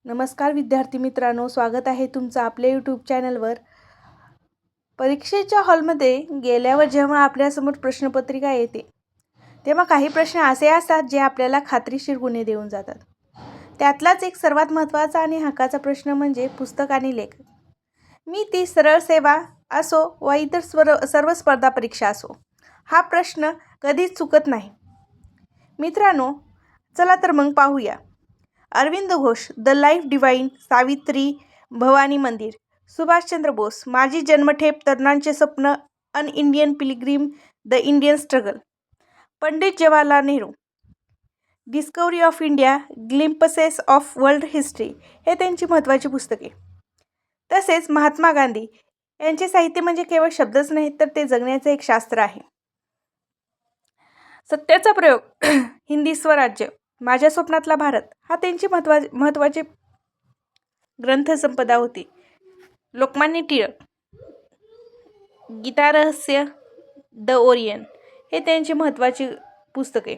नमस्कार विद्यार्थी मित्रांनो, स्वागत आहे तुमचं आपल्या यूट्यूब चॅनलवर. परीक्षेच्या हॉलमध्ये गेल्यावर जेव्हा आपल्यासमोर प्रश्नपत्रिका येते तेव्हा काही प्रश्न असे असतात जे आपल्याला खात्रीशीर गुण देऊन जातात. त्यातलाच एक सर्वात महत्त्वाचा आणि हक्काचा प्रश्न म्हणजे पुस्तक आणि लेख. मी ती सरळ सेवा असो वा इतर सर्व स्पर्धा परीक्षा असो, हा प्रश्न कधीच चुकत नाही. मित्रांनो, चला तर मग पाहूया. Aurobindo Ghosh, the life divine, Savitri Bhavani Mandir, Subhashchandra Bose, Majhi Janmathep, Tarunanche Swapna, an Indian pilgrim, the Indian struggle, Pandit Jawaharlal Nehru, discovery of India, glimpses of world history हे त्यांची महत्त्वाची पुस्तके. तसेच महात्मा गांधी यांचे साहित्य म्हणजे केवळ शब्दच नाहीत, तर ते जगण्याचे एक शास्त्र आहे. सत्याचा प्रयोग, हिंदी स्वराज्य, माझ्या स्वप्नातला भारत हा त्यांची महत्त्वाचे ग्रंथसंपदा होती. लोकमान्य टिळक, गीता रहस्य, द ओरियन हे त्यांची महत्त्वाची पुस्तके.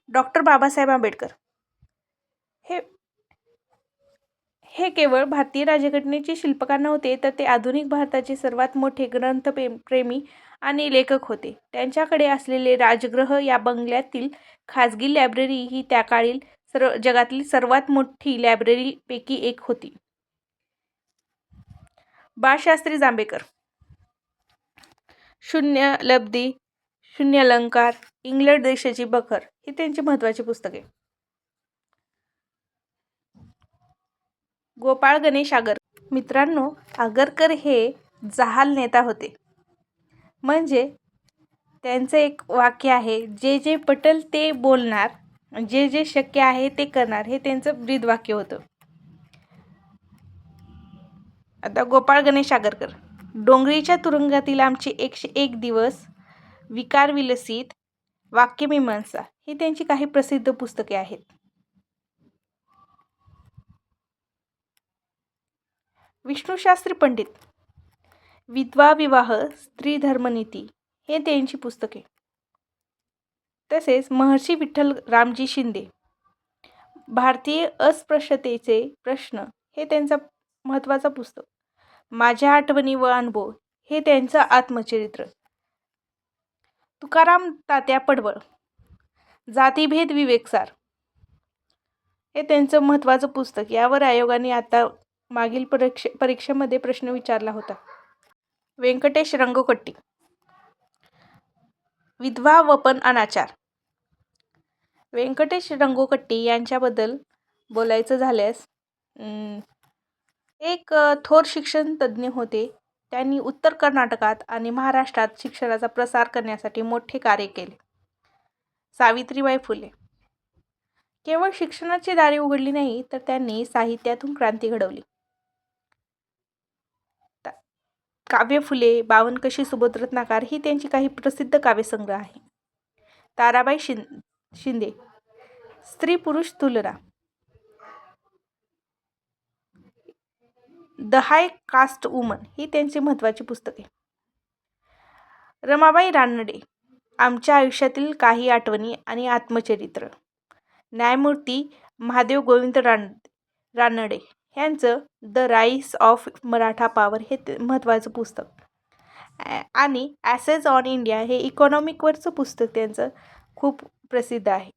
डॉक्टर बाबासाहेब आंबेडकर हे केवळ भारतीय राज्यघटनेचे शिल्पकार नव्हते, तर ते आधुनिक भारताचे सर्वात मोठे ग्रंथप्रेमी आणि लेखक होते. त्यांच्याकडे असलेले राजगृह या बंगल्यातील खाजगी लायब्ररी ही त्या काळील जगातील सर्वात मोठी लायब्ररीपैकी एक होती. बाळशास्त्री जांभेकर, शून्य लब्धी, शून्य अलंकार, इंग्लंड देशाची बखर ही त्यांची महत्त्वाची पुस्तके. गोपाळ गणेश आगरकर. मित्रांनो, आगरकर हे जहाल नेता होते. म्हणजे त्यांचं एक वाक्य आहे, जे जे पटेल ते बोलणार, जे जे शक्य आहे ते करणार, हे त्यांचं ब्रीद वाक्य होतं. आता गोपाळ गणेश आगरकर, डोंगरीच्या तुरुंगातील आमचे 101 दिवस, विकार विलसित, वाक्यमीमांसा ही त्यांची काही प्रसिद्ध पुस्तके आहेत. विष्णुशास्त्री पंडित, विधवा विवाह, स्त्री धर्मनीती हे त्यांची पुस्तके. तसेच महर्षी विठ्ठल रामजी शिंदे, भारतीय अस्पृश्यतेचे प्रश्न हे त्यांचं महत्त्वाचं पुस्तक. माझ्या आठवणी व अनुभव हे त्यांचं आत्मचरित्र. तुकाराम तात्या पडवळ, जातिभेद विवेकसार हे त्यांचं महत्त्वाचं पुस्तक. यावर आयोगाने आता मागील परीक्षेमध्ये प्रश्न विचारला होता. व्यंकटेश रंगकट्टी, विधवा वपन अनाचार. व्यंकटेश रंगकट्टी यांच्याबद्दल बोलायचं झाल्यास एक थोर शिक्षण तज्ज्ञ होते. त्यांनी उत्तर कर्नाटकात आणि महाराष्ट्रात शिक्षणाचा प्रसार करण्यासाठी मोठे कार्य केले. सावित्रीबाई फुले, केवळ शिक्षणाची दारे उघडली नाही, तर त्यांनी साहित्यातून क्रांती घडवली. काव्य फुले, बावनकशी, सुबोधरत्नाकर ही त्यांची काही प्रसिद्ध काव्यसंग्रह आहे. ताराबाई शिंदे, स्त्री पुरुष तुलना, द हाय कास्ट वुमन ही त्यांची महत्त्वाची पुस्तके. रमाबाई रानडे, आमच्या आयुष्यातील काही आठवणी आणि आत्मचरित्र. न्यायमूर्ती महादेव गोविंद रानडे यांचं the rice of Maratha power हे महत्त्वाचं पुस्तक. आणि ॲसेज ऑन इंडिया हे इकॉनॉमिकवरचं पुस्तक त्यांचं खूप प्रसिद्ध आहे.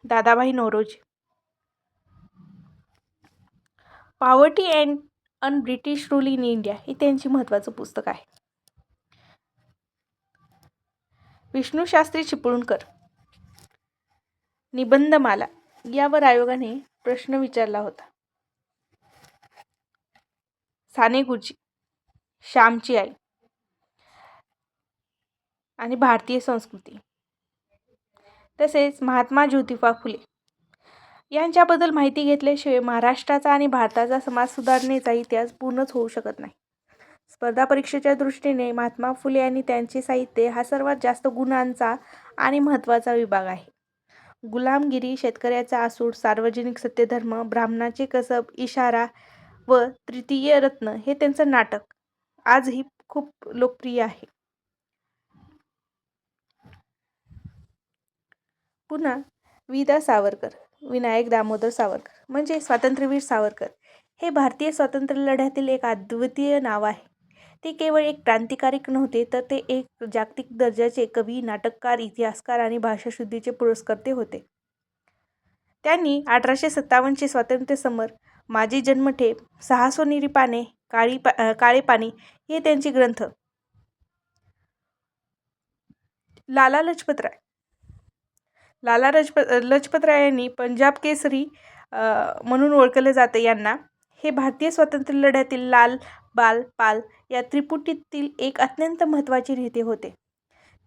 Dadabhai Naoroji, poverty and British rule in India हे त्यांची महत्त्वाचं पुस्तक आहे. विष्णुशास्त्री चिपळूणकर, निबंधमाला यावर आयोगाने प्रश्न विचारला होता. साने गुरुजी, श्यामची आई आणि भारतीय संस्कृती. तसेच महात्मा ज्योतिबा फुले यांच्याबद्दल माहिती घेतल्याशिवाय महाराष्ट्राचा आणि भारताचा समाज सुधारणेचा इतिहास पूर्णच होऊ शकत नाही. स्पर्धा परीक्षेच्या दृष्टीने महात्मा फुले आणि त्यांचे साहित्य हा सर्वात जास्त गुणांचा आणि महत्त्वाचा विभाग आहे. गुलामगिरी, शेतकऱ्याचा आसूड, सार्वजनिक सत्यधर्म, ब्राह्मणाचे कसब, इशारा व तृतीय रत्न हे त्यांचं नाटक आजही खूप लोकप्रिय आहे. पुन्हा वि. दा. सावरकर, विनायक दामोदर सावरकर, म्हणजे स्वातंत्र्यवीर सावरकर हे भारतीय स्वातंत्र्य लढ्यातील एक अद्वितीय नाव आहे. ते केवळ एक क्रांतिकारक नव्हते, तर ते एक जागतिक दर्जाचे कवी, नाटककार, इतिहासकार आणि भाषाशुद्धीचे पुरस्कर्ते होते. त्यांनी 1857चे स्वातंत्र्य समर, माझे जन्मठेप, 6 सोनेरी पाने, काळे पाणी हे त्यांचे ग्रंथ. लाला लजपत राय लजपत राय यांनी पंजाब केसरी म्हणून ओळखले जाते. यांना हे भारतीय स्वातंत्र्य लढ्यातील लाल, बाल, पाल या त्रिपुटीतील एक अत्यंत महत्त्वाचे नेते होते.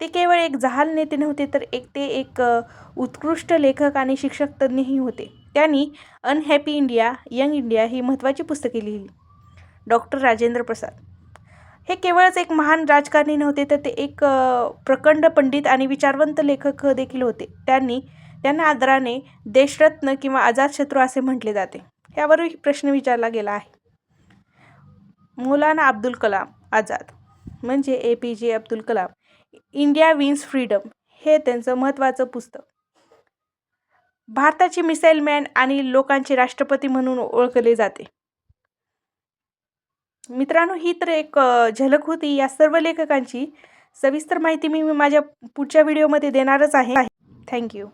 ते केवळ एक जहाल नेते नव्हते, तर ते एक उत्कृष्ट लेखक आणि शिक्षक तज्ञही होते. त्यांनी अनहॅपी इंडिया, यंग इंडिया ही महत्त्वाची पुस्तके लिहिली. डॉक्टर राजेंद्र प्रसाद हे केवळच एक महान राजकारणी नव्हते, तर ते एक प्रखंड पंडित आणि विचारवंत लेखक देखील होते. त्यांना आदराने देशरत्न किंवा अजातशत्रू असे म्हटले जाते. यावरही प्रश्न विचारला गेला आहे. मौलाना अब्दुल कलाम आझाद म्हणजे APJ Abdul Kalam, India wins freedom हे त्यांचं महत्त्वाचं पुस्तक. भारताचे मिसाईल मॅन आणि लोकांचे राष्ट्रपती म्हणून ओळखले जाते. मित्रांनो, ही तर एक झलक होती या सर्व लेखकांची. सविस्तर माहिती मी माझ्या पुढच्या व्हिडिओमध्ये देणारच आहे. थँक्यू.